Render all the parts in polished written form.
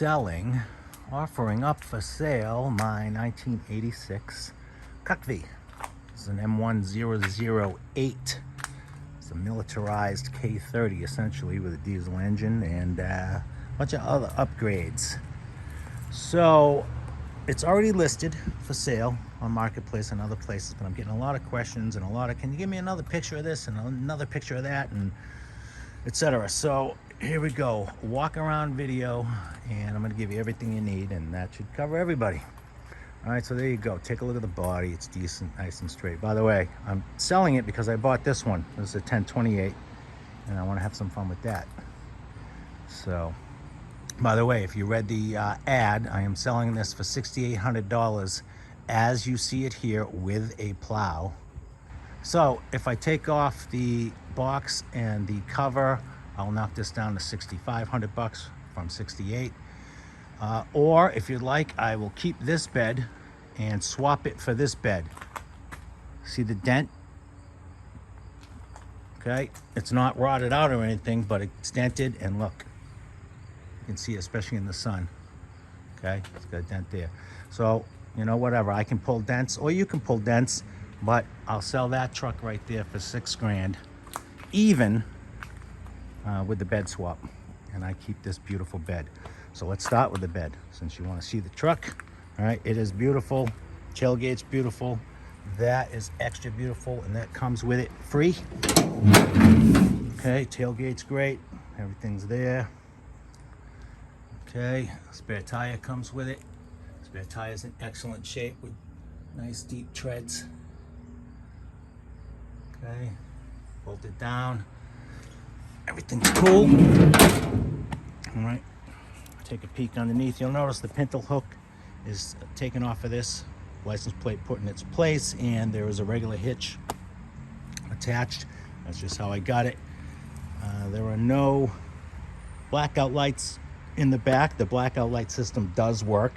offering up for sale my 1986 CUCV. This is an M1008. It's a militarized K30 essentially with a diesel engine and a bunch of other upgrades. So it's already listed for sale on Marketplace and other places, but I'm getting a lot of questions and a lot of, can you give me another picture of this and another picture of that, and etc. So here we go, walk around video, and I'm going to give you everything you need, and that should cover everybody. All right, so there you go. Take a look at the body. It's decent, nice and straight. By the way, I'm selling it because I bought this one. This is a 1028, and I want to have some fun with that. So, by the way, if you read the ad, I am selling this for $6,800 as you see it here with a plow. So if I take off the box and the cover, I'll knock this down to $6,500 from $68. Or if you'd like, I will keep this bed and swap it for this bed. See the dent? Okay, it's not rotted out or anything, but it's dented, and look, you can see it, especially in the sun. Okay, it's got a dent there. So, you know, whatever, I can pull dents, or you can pull dents, but I'll sell that truck right there for $6 grand, even with the bed swap, and I keep this beautiful bed. So let's start with the bed, since you want to see the truck. All right, it is beautiful. Tailgate's beautiful. That is extra beautiful, and that comes with it free. Okay, tailgate's great. Everything's there. Okay, spare tire comes with it. Spare tire's in excellent shape with nice deep treads. Okay, bolt it down. Everything's cool. All right, take a peek underneath. You'll notice the pintle hook is taken off of this. License plate put in its place, and there is a regular hitch attached. That's just how I got it. There are no blackout lights in the back. The blackout light system does work.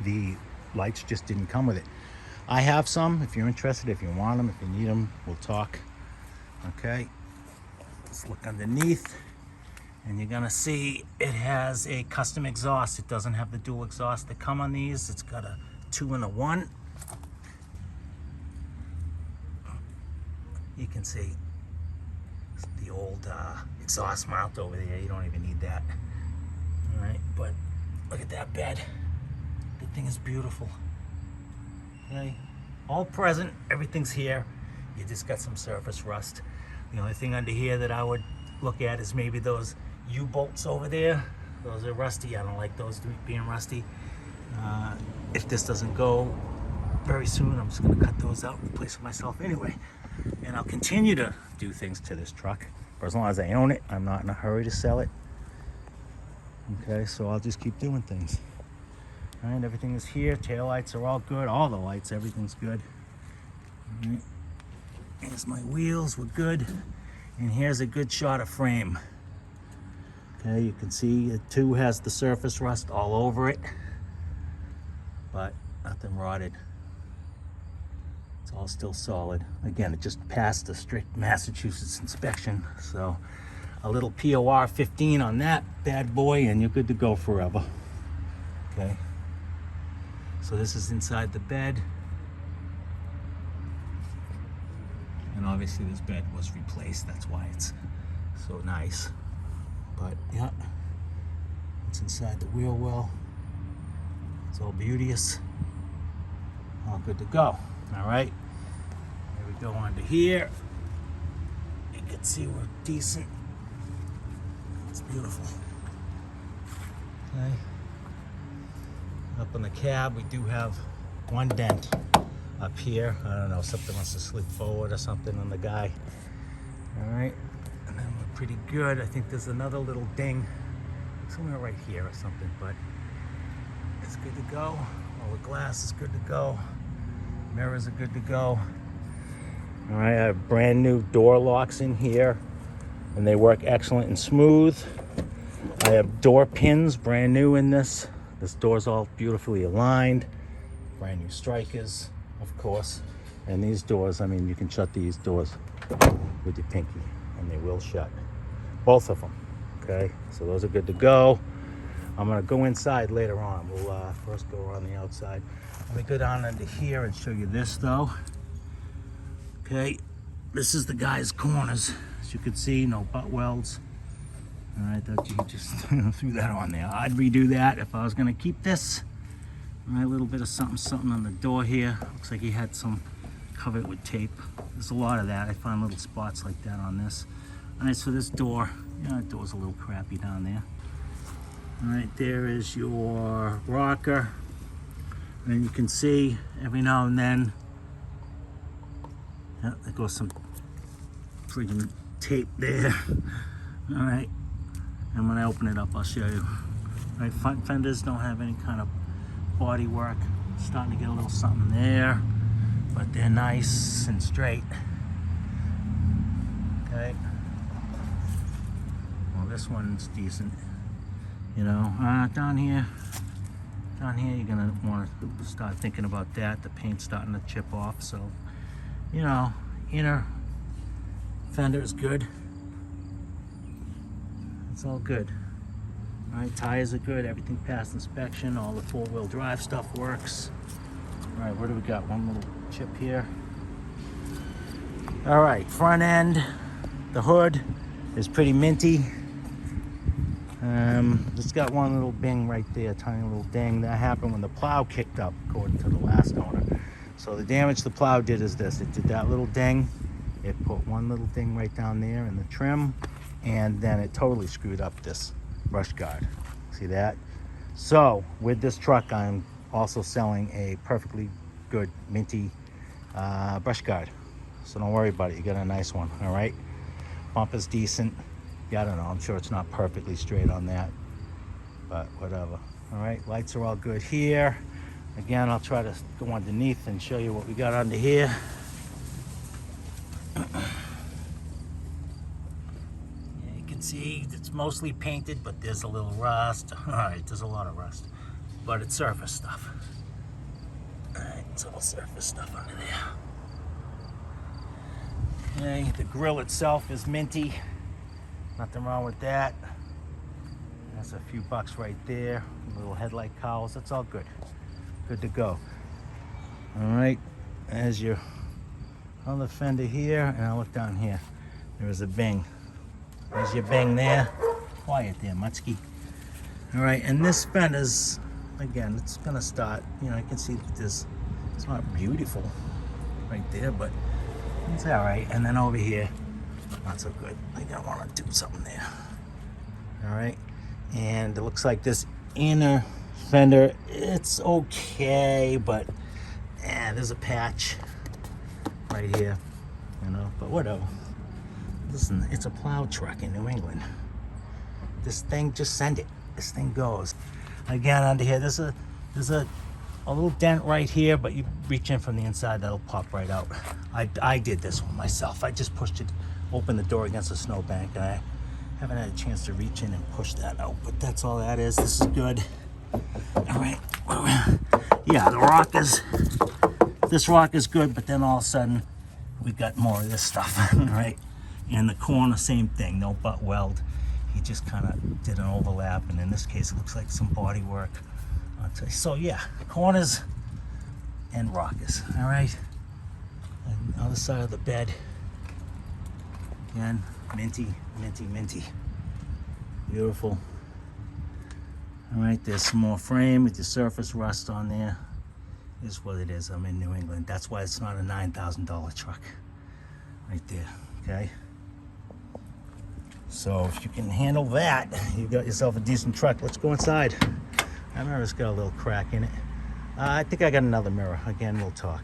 The lights just didn't come with it. I have some. If you're interested, if you want them, if you need them, we'll talk. Okay, let's look underneath, and you're gonna see it has a custom exhaust. It doesn't have the dual exhaust that come on these. It's got a 2 and a 1. You can see the old exhaust mount over there. You don't even need that. All right, but look at that bed. The thing is beautiful. Okay, all present, everything's here. You just got some surface rust. The only thing under here that I would look at is maybe those U-bolts over there. Those are rusty. I don't like those being rusty. If this doesn't go very soon, I'm just gonna cut those out and replace them myself anyway. And I'll continue to do things to this truck for as long as I own it. I'm not in a hurry to sell it. Okay, so I'll just keep doing things. All right, everything is here. Tail lights are all good. All the lights, everything's good. All right. Here's my wheels, we're good. And here's a good shot of frame. Okay, you can see it too has the surface rust all over it, but nothing rotted. It's all still solid. Again, it just passed a strict Massachusetts inspection, so a little POR 15 on that bad boy, and you're good to go forever. Okay, so this is inside the bed, and obviously this bed was replaced. That's why it's so nice. But yeah, it's inside the wheel well. It's all beauteous, all good to go. All right, here we go onto here. You can see we're decent. It's beautiful. Okay, up in the cab we do have one dent up here. I don't know, something must have slid forward or something on the guy. All right, and then we're pretty good. I think there's another little ding somewhere right here or something, but it's good to go. All the glass is good to go. Mirrors are good to go. All right, I have brand new door locks in here, and they work excellent and smooth. I have door pins, brand new in this. This door's all beautifully aligned. Brand new strikers, of course. And these doors, I mean, you can shut these doors with your pinky, and they will shut. Both of them, okay? So those are good to go. I'm gonna go inside later on. We'll first go around the outside. Let me go down into here and show you this though. Okay, this is the guy's corners. As you can see, no butt welds. All right, that you just threw that on there. I'd redo that if I was gonna keep this. All right, a little bit of something on the door here. Looks like he had some covered with tape. There's a lot of that. I find little spots like that on this. All right, so this door, yeah, the door's a little crappy down there. All right, there is your rocker. And you can see every now and then, yeah, there goes some freaking tape there. All right, and when I open it up, I'll show you. All right, front fenders don't have any kind of body work. Starting to get a little something there, but they're nice and straight. Okay. Well, this one's decent. You know, down here, you're gonna want to start thinking about that. The paint's starting to chip off, so you know, inner fender is good. It's all good. All right, tires are good. Everything passed inspection. All the four-wheel drive stuff works. All right, what do we got? One little chip here. All right, front end, the hood is pretty minty. It's got one little bing right there, tiny little ding. That happened when the plow kicked up, according to the last owner. So the damage the plow did is this. It did that little ding. It put one little ding right down there in the trim, and then it totally screwed up this brush guard. See that? So with this truck, I'm also selling a perfectly good minty brush guard. So don't worry about it. You got a nice one, all right? Bumper's decent. Yeah, I don't know. I'm sure it's not perfectly straight on that, but whatever. All right, lights are all good here. Again, I'll try to go underneath and show you what we got under here. Yeah, you can see it's mostly painted, but there's a little rust. All right, there's a lot of rust, but it's surface stuff. All right, it's all surface stuff under there. Okay, the grill itself is minty. Nothing wrong with that. That's a few bucks right there. Little headlight cowls. That's all good. Good to go. All right. There's your other fender here, and I'll look down here. There is a bing. There's your bing there. Quiet there, Mutsky. All right, and this fender's, again, it's gonna start. You know, you can see that this. It's not beautiful right there, but it's all right. And then over here, not so good. I think I want to do something there. All right, and it looks like this inner fender, it's okay, but there's a patch right here, you know, but whatever. Listen, it's a plow truck in New England. This thing, just send it. This thing goes. Again, under here, there's a little dent right here, but you reach in from the inside, that'll pop right out. I did this one myself. I just pushed it, opened the door against a snowbank, and I haven't had a chance to reach in and push that out, but that's all that is. This is good. All right. Yeah, the rock is, this rock is good, but then all of a sudden we got more of this stuff, right? And the corner, same thing, no butt weld. He just kind of did an overlap, and in this case, it looks like some body work. So yeah, corners and rockers, all right? And the other side of the bed, again, minty, minty, minty. Beautiful. All right, there's some more frame with the surface rust on there. Is what it is. I'm in New England. That's why it's not a $9,000 truck. Right there, okay? So if you can handle that, you got yourself a decent truck. Let's go inside. That mirror's got a little crack in it. I think I got another mirror. Again, we'll talk.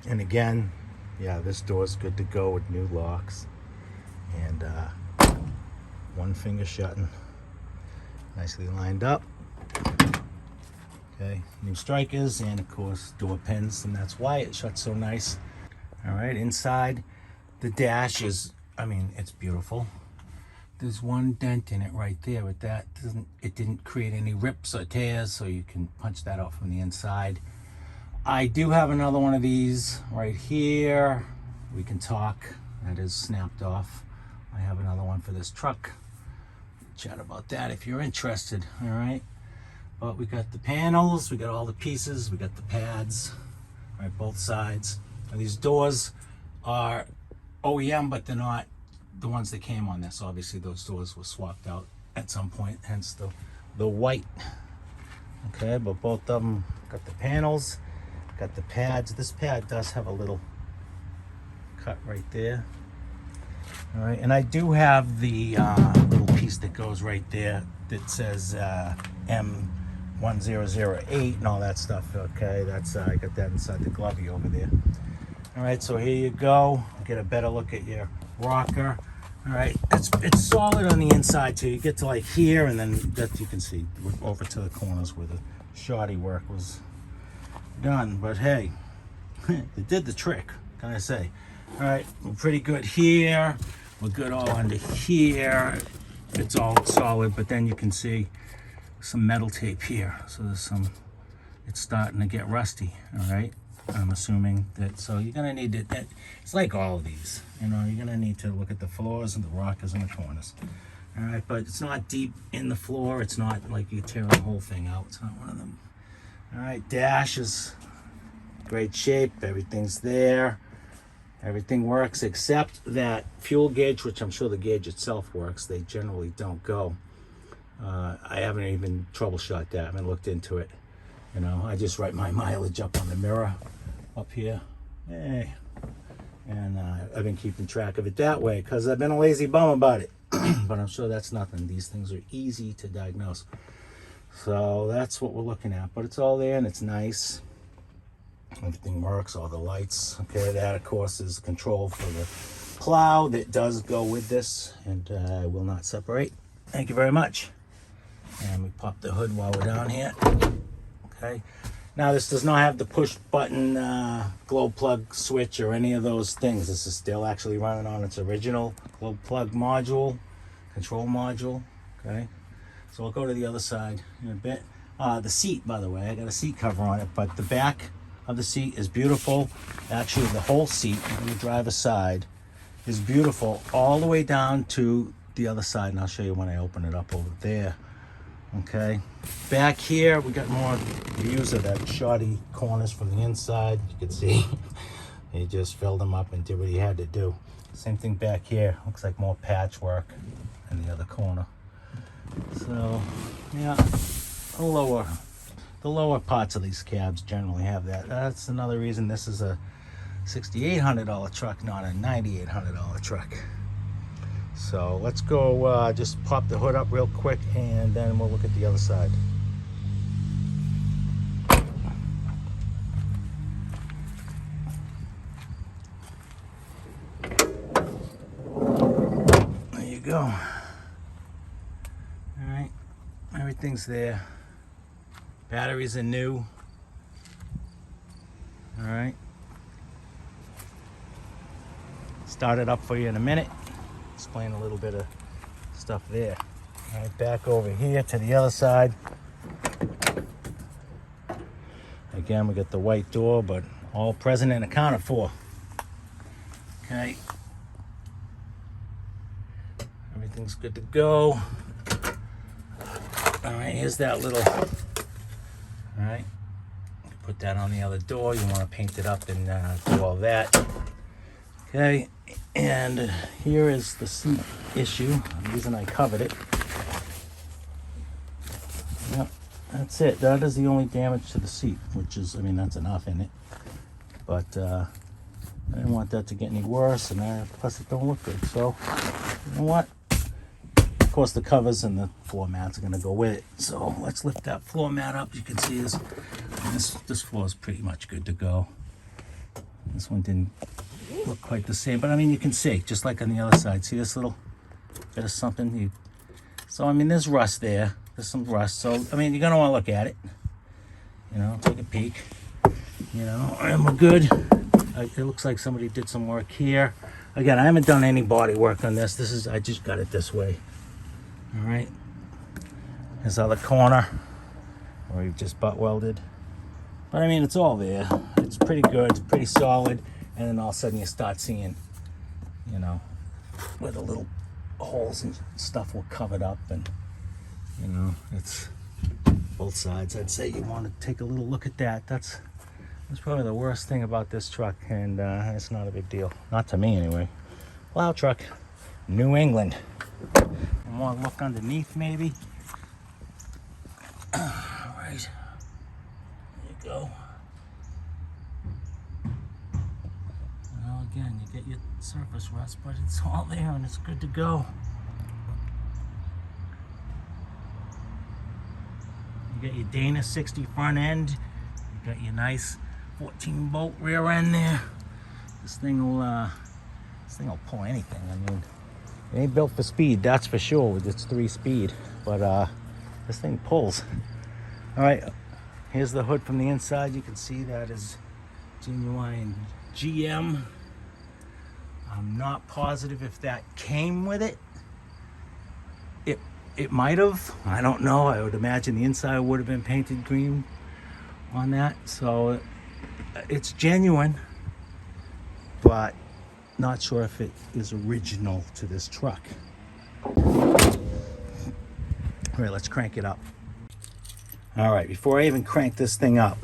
And again, yeah, this door's good to go with new locks. And one finger shutting. Nicely lined up. Okay, new strikers and of course door pins, and that's why it shuts so nice. All right, inside the dash is, I mean, it's beautiful. There's one dent in it right there, but that it didn't create any rips or tears, so you can punch that out from the inside. I do have another one of these right here. We can talk. That is snapped off I have another one for this truck. Chat about that if you're interested. All right, but we got the panels, we got all the pieces, we got the pads, right, both sides. And these doors are OEM, but they're not the ones that came on this. Obviously those doors were swapped out at some point, hence the white. Okay, but both of them got the panels, got the pads. This pad does have a little cut right there. All right, and I do have the little piece that goes right there that says M1008 and all that stuff. Okay, that's I got that inside the glovey over there. All right, so here you go. Get a better look at your rocker. All right, it's solid on the inside too. You get to like here, and then that you can see over to the corners where the shoddy work was done. But hey, it did the trick, can I say? All right, we're pretty good here. We're good all under here. It's all solid, but then you can see some metal tape here. So there's some, it's starting to get rusty, all right? I'm assuming that, so you're gonna need to, it's like all of these, you know, you're gonna need to look at the floors and the rockers and the corners. All right, but it's not deep in the floor. It's not like you're tearing the whole thing out. It's not one of them. All right, dash is great shape. Everything's there. Everything works except that fuel gauge, which I'm sure the gauge itself works. They generally don't go. I haven't even troubleshot that. I haven't looked into it. You know, I just write my mileage up on the mirror up here. Hey. And I've been keeping track of it that way because I've been a lazy bum about it. But I'm sure that's nothing. These things are easy to diagnose. So that's what we're looking at. But it's all there and it's nice. Everything works, all the lights. Okay, that of course is control for the plow that does go with this and will not separate. Thank you very much. And we pop the hood while we're down here. Okay, now this does not have the push button glow plug switch or any of those things. This is still actually running on its original glow plug module, control module. Okay, so we'll go to the other side in a bit. The seat, by the way, I got a seat cover on it, but the back of the seat is beautiful. Actually, the whole seat on the driver's side is beautiful all the way down to the other side, and I'll show you when I open it up over there. Okay, back here we got more views of that shoddy corners from the inside. You can see he just filled them up and did what he had to do. Same thing back here, looks like more patchwork in the other corner. So yeah, the lower parts of these cabs generally have that. That's another reason this is a $6,800 truck, not a $9,800 truck. So let's go just pop the hood up real quick and then we'll look at the other side. There you go. All right, everything's there. Batteries are new. All right. Start it up for you in a minute. Explain a little bit of stuff there. All right, back over here to the other side. Again, we got the white door, but all present and accounted for. Okay. Everything's good to go. All right, here's that little, all right, put that on the other door. You want to paint it up and do all that. Okay, and here is the seat issue. The reason I covered it. Yep, that's it. That is the only damage to the seat, which is, I mean, that's enough in it. But I didn't want that to get any worse, and plus it don't look good. So, you know what? Of course, the covers and the floor mats are going to go with it. So let's lift that floor mat up. You can see this floor is pretty much good to go. This one didn't look quite the same, but I mean, you can see, just like on the other side, see this little bit of something? So I mean, there's rust there. There's some rust. So I mean, you're going to want to look at it. You know, take a peek. You know, and we're good. It looks like somebody did some work here. Again, I haven't done any body work on this. I just got it this way. All right, this other corner where we've just butt welded. But I mean, it's all there. It's pretty good, it's pretty solid. And then all of a sudden you start seeing, you know, where the little holes and stuff were covered up, and you know, it's both sides. I'd say you want to take a little look at that. That's probably the worst thing about this truck, and it's not a big deal, not to me anyway. Plow truck, New England. One more look underneath, maybe. All right, there you go. Well, again, you get your surface rust, but it's all there and it's good to go. You got your Dana 60 front end. You got your nice 14 bolt rear end there. This thing will pull anything. I mean, it ain't built for speed, that's for sure, with its 3-speed, but this thing pulls. All right, here's the hood from the inside. You can see that is genuine GM. I'm not positive if that came with it. It might have. I don't know. I would imagine the inside would have been painted green on that. So it's genuine, but not sure if it is original to this truck. All right, let's crank it up. All right, before I even crank this thing up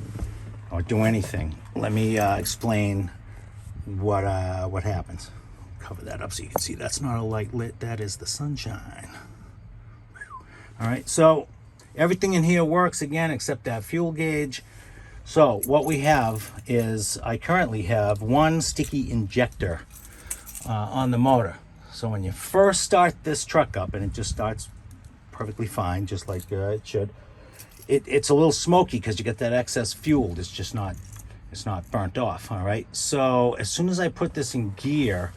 or do anything, let me explain what happens. Cover that up so you can see that's not a light lit, that is the sunshine. All right, so everything in here works again except that fuel gauge. So what we have is, I currently have one sticky injector on the motor. So when you first start this truck up, and it just starts perfectly fine, just like it should, it's a little smoky because you get that excess fuel. It's not burnt off. All right, so as soon as I put this in gear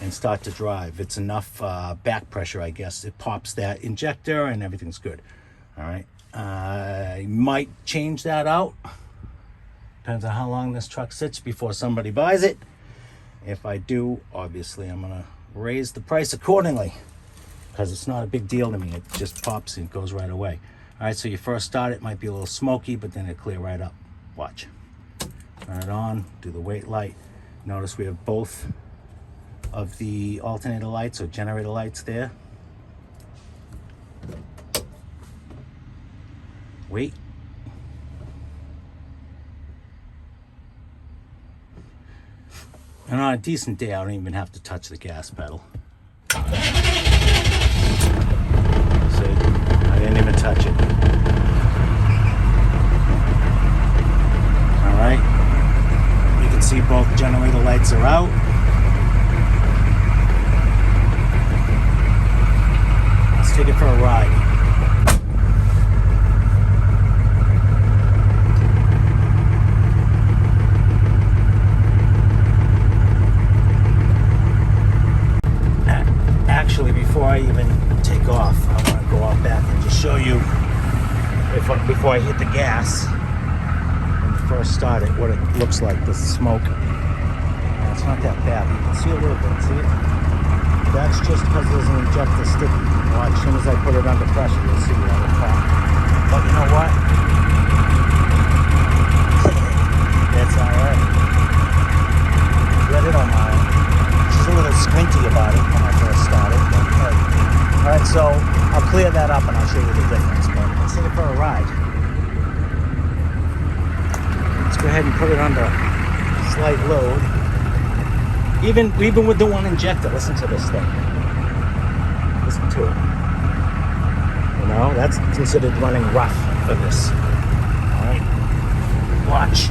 and start to drive, it's enough back pressure, I guess, it pops that injector and everything's good. All right, I might change that out. Depends on how long this truck sits before somebody buys it. If I do, obviously I'm gonna raise the price accordingly, because it's not a big deal to me. It just pops and goes right away. All right, so you first start, it might be a little smoky, but then it clear right up. Watch. Turn it on, do the wait light. Notice we have both of the alternator lights or generator lights there. Wait. And on a decent day, I don't even have to touch the gas pedal. See, I didn't even touch it. All right, you can see both generator lights are out. Let's take it for a ride. Actually, before I even take off, I want to go out back and just show you, before I hit the gas, when you first start it, what it looks like, the smoke. And it's not that bad. You can see a little bit, see it? That's just because there's an injector sticky. Watch, as soon as I put it under pressure, you'll see it on the top. But you know what? That's alright. Let it on mine. She's a little squinty about it when I first started. But, hey. All right, so I'll clear that up and I'll show you the difference. But let's take it for a ride. Let's go ahead and put it under slight load. Even with the one injector, listen to this thing. Listen to it. You know, that's considered running rough for this. All right, watch.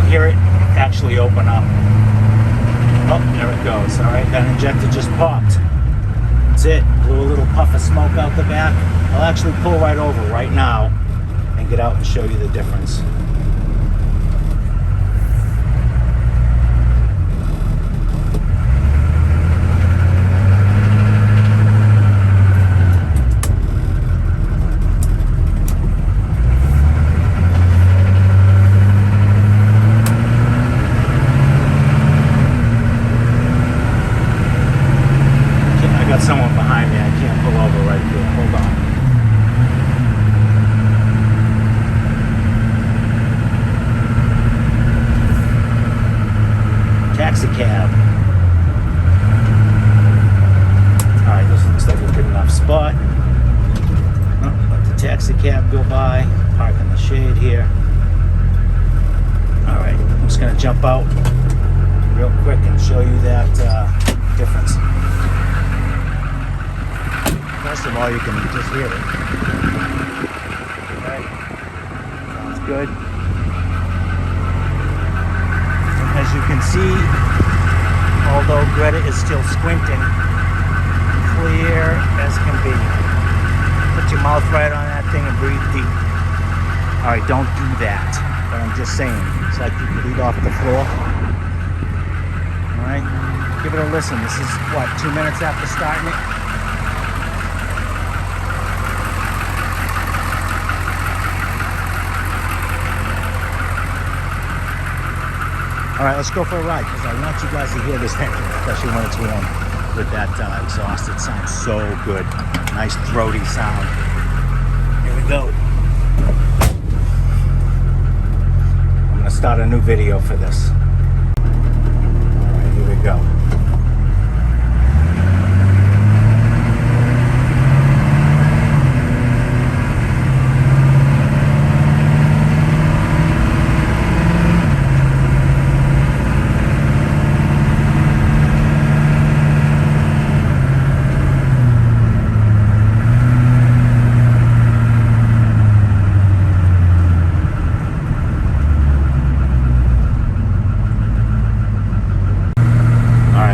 Hear it actually open up. Oh, there it goes. All right, that injector just popped. That's it. Blew a little puff of smoke out the back. I'll actually pull right over right now and get out and show you the difference. cab. Alright, this looks like a good enough spot. Oh, let the taxi cab go by. Park in the shade here. Alright, I'm just going to jump out real quick and show you that difference. First of all, you can just hear it. Right? Sounds good. And as you can see, although Greta is still squinting, clear as can be. Put your mouth right on that thing and breathe deep. Alright, don't do that. But I'm just saying, it's like you could eat off the floor. Alright, give it a listen. This is, what, 2 minutes after starting it? Alright, let's go for a ride, because I want you guys to hear this engine, especially when it's warm, with that exhaust. It sounds so good. Nice throaty sound. Here we go. I'm going to start a new video for this. Alright, here we go.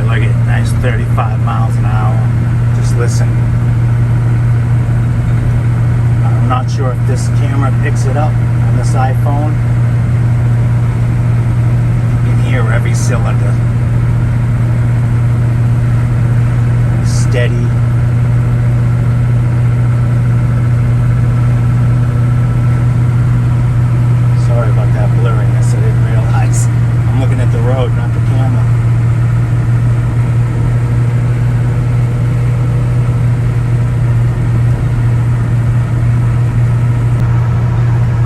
Look at nice 35 miles an hour. Just listen. I'm not sure if this camera picks it up on this iPhone. You can hear every cylinder. Steady. Sorry about that blurriness. I didn't realize. I'm looking at the road, not the camera.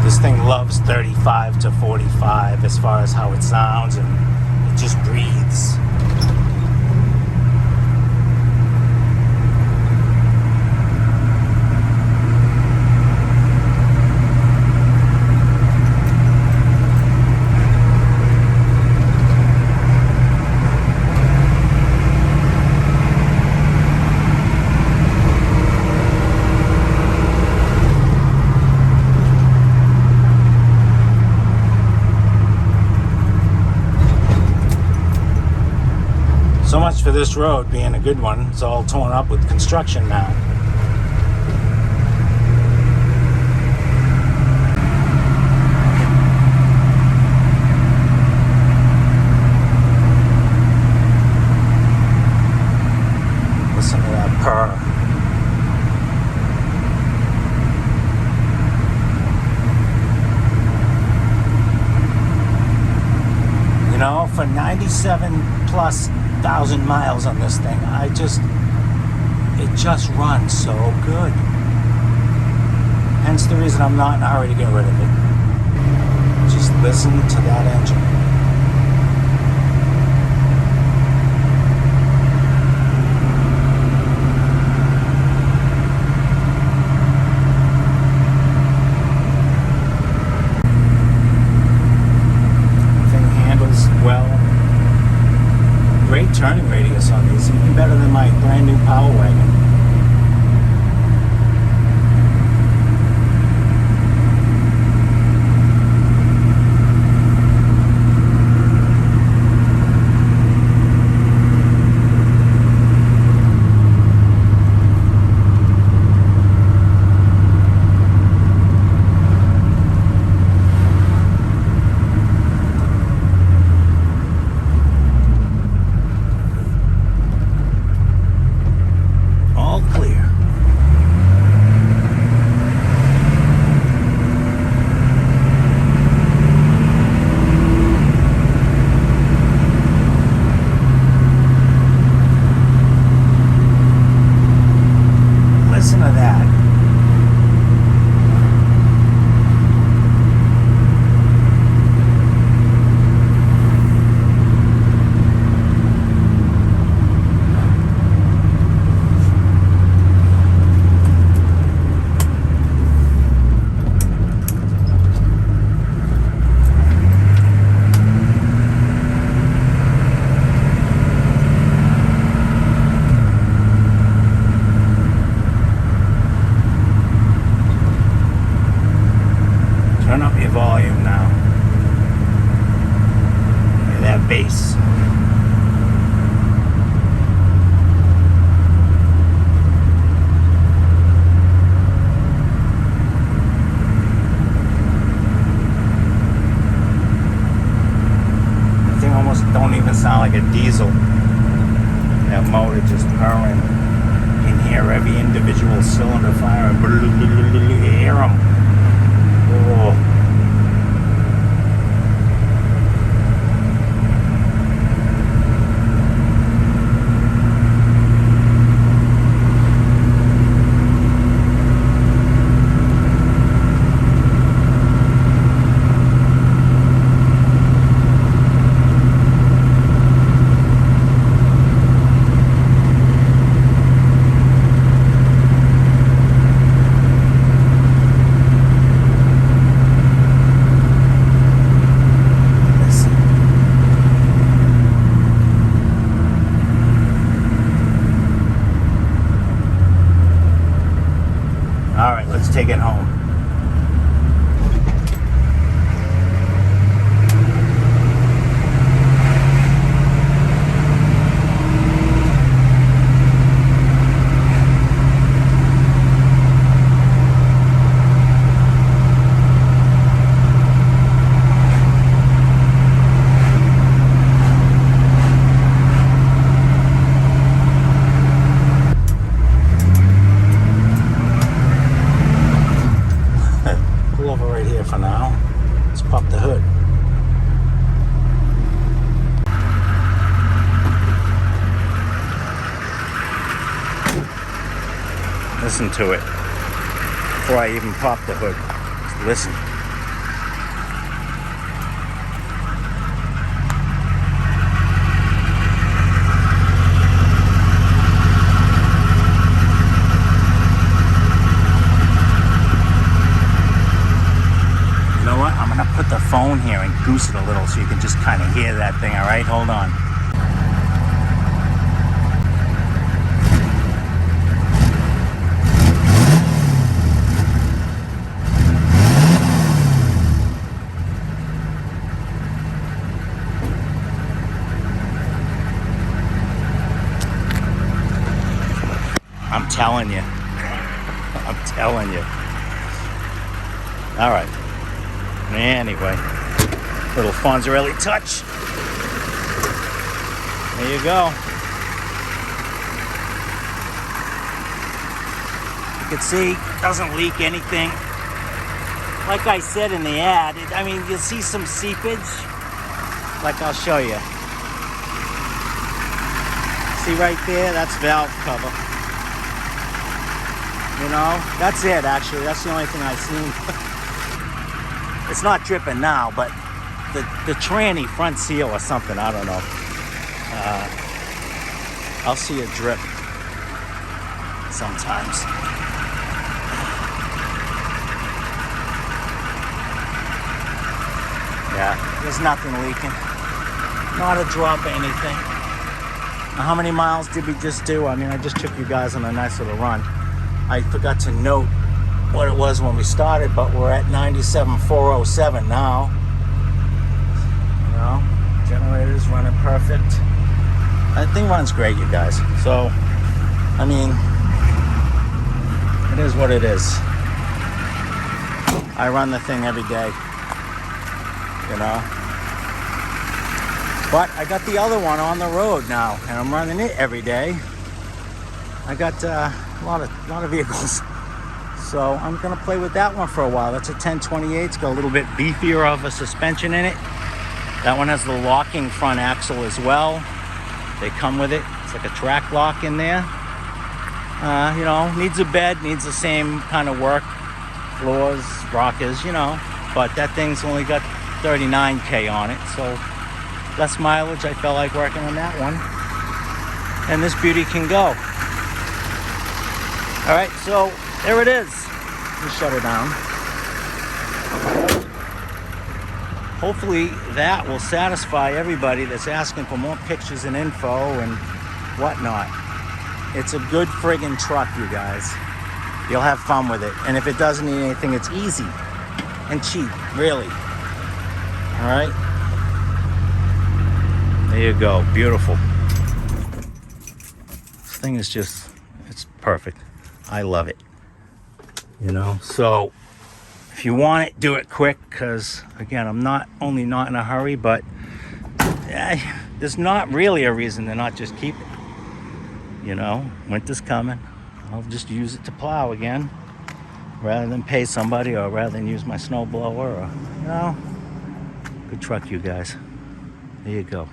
This thing loves 35 to 45 as far as how it sounds, and it just breathes. So much for this road being a good one. It's all torn up with construction now. Listen to that purr. You know, for 97 plus 1,000 miles on this thing, it just runs so good. Hence the reason I'm not in a hurry to get rid of it. Just listen to that engine. Thing handles well. Great turning radius on these, even better than my brand new Power Wagon. diesel. That motor just purring. You can hear every individual cylinder firing. You hear them. Oh. All right, let's take it home. For now, let's pop the hood. Listen to it before I even pop the hood. Just listen. I'm gonna put the phone here and goose it a little so you can just kind of hear that thing, all right? Hold on. I'm telling you. I'm telling you. All right. Anyway, little Fonzarelli touch. There you go. You can see, doesn't leak anything. Like I said in the ad, I mean, you'll see some seepage. Like I'll show you. See right there? That's valve cover. You know, that's it actually. That's the only thing I've seen. It's not dripping now, but the tranny front seal or something, I don't know. I'll see a drip sometimes. Yeah, there's nothing leaking. Not a drop of anything. Now, how many miles did we just do? I mean, I just took you guys on a nice little run. I forgot to note what it was when we started, but we're at 97,407 now. You know, generator's running perfect. That thing runs great, you guys. So, I mean, it is what it is. I run the thing every day, you know. But I got the other one on the road now, and I'm running it every day. I got a lot of vehicles. So I'm gonna play with that one for a while. That's a 1028. It's got a little bit beefier of a suspension in it. That one has the locking front axle as well. They come with it. It's like a track lock in there. You know, needs a bed, needs the same kind of work. Floors, rockers, you know. But that thing's only got 39K on it, so less mileage. I felt like working on that one. And this beauty can go. All right, so there it is. Let me shut her down. Hopefully that will satisfy everybody that's asking for more pictures and info and whatnot. It's a good friggin' truck, you guys. You'll have fun with it. And if it doesn't need anything, it's easy and cheap, really. All right. There you go. Beautiful. This thing is just, it's perfect. I love it. You know, so if you want it, do it quick, because again, I'm not in a hurry, but there's not really a reason to not just keep it. You know, winter's coming. I'll just use it to plow again, rather than pay somebody, or rather than use my snowblower, or, you know, good truck, you guys. There you go.